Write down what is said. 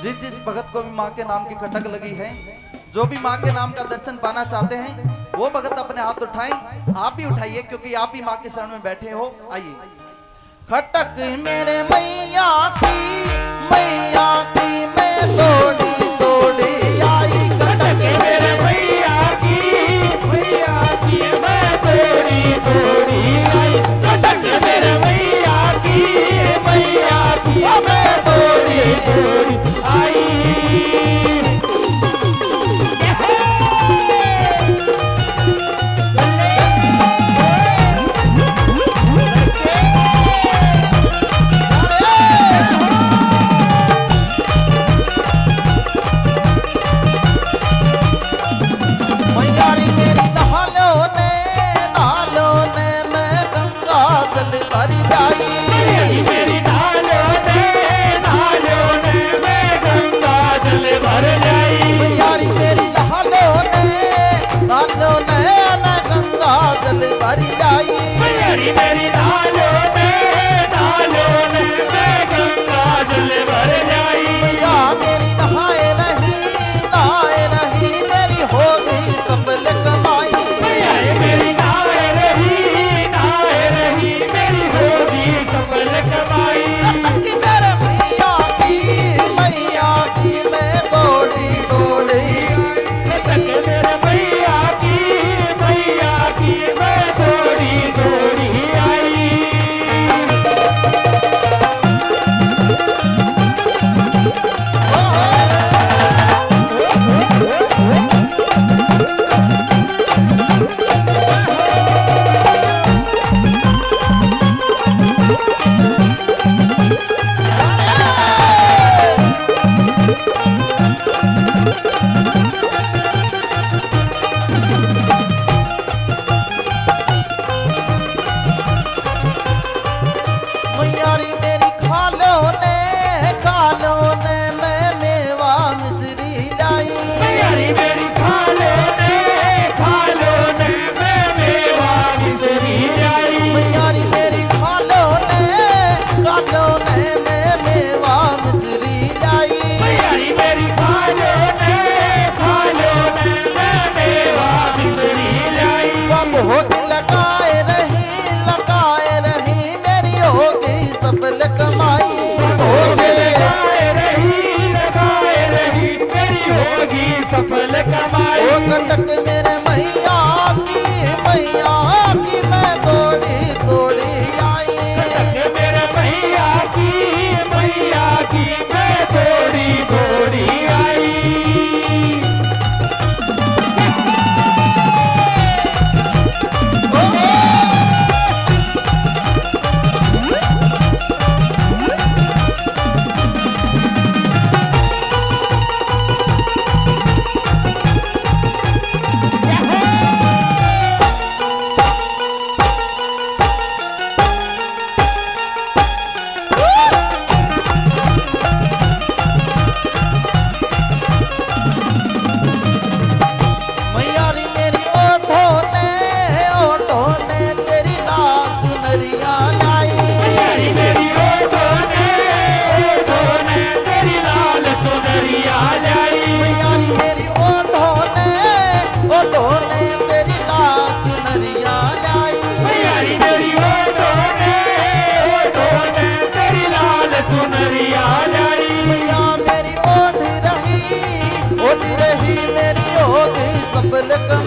जिस जिस भगत को भी माँ के नाम की खटक लगी है, जो भी माँ के नाम का दर्शन पाना चाहते हैं, वो भगत अपने हाथ उठाएं। आप भी उठाइए क्योंकि आप ही माँ के शरण में बैठे हो। आइए। खटक मेरे मैया की मैं तोड़ी तोड़ी आई। खटक मेरे मैया की मैं तोड़ी तोड़ी आई। खटक मेरे मैया की मैं तोड़ी तोड़ी आई। मैयारी मेरी नहालो ने मैं गंगा जल भर जाई। मेरी नालों ने मैं गंगा जल भर जाई। मैयारी मेरी नहालो ने मैं गंगा जल भर जाई। मेरी नालों ने मैं गंगा जल भर जाई। मैया मेरी नहाए रही मेरी हो गई सफल कमाई। मेरी नहाए रही मेरी होगी सफल कमाई। कि मेरे मैया की मैं दौड़ी दौड़ी मेरे मैया की मैं दौड़ी दौड़ी आई। मैयारी मेरी खालो ने मैं मेवा मिश्री लाई। मेरी खालो ने मैं मेवा मिसरी आई। मैयारी मेरी खालो ने मैं मेवा मिश्री लाई। मेरी खालो ने मैं मेवा मिसरी लाई। भोग लगाए रही मेरी होगी सफल कमाई। लगाए रही मेरी होगी सफल कमाई। ओ खटक मेरे मैया की मैं दौड़ी दौड़ी आई। मेरे मैया की मैं दौड़ी दौड़ी आई। मैयारी मेरी ओठों ने तेरी लाख नरिया लाई। मेरी ओठों ने तेरी लाल चुनरिया लाई। मैयारी मेरी ओठों ने तेरी लाख नरिया लाई। मेरी ओठों ने तेरी लाल चुनरिया लाई। मैया मेरी ओढ़ रही मेरी होगी सफल कमाई।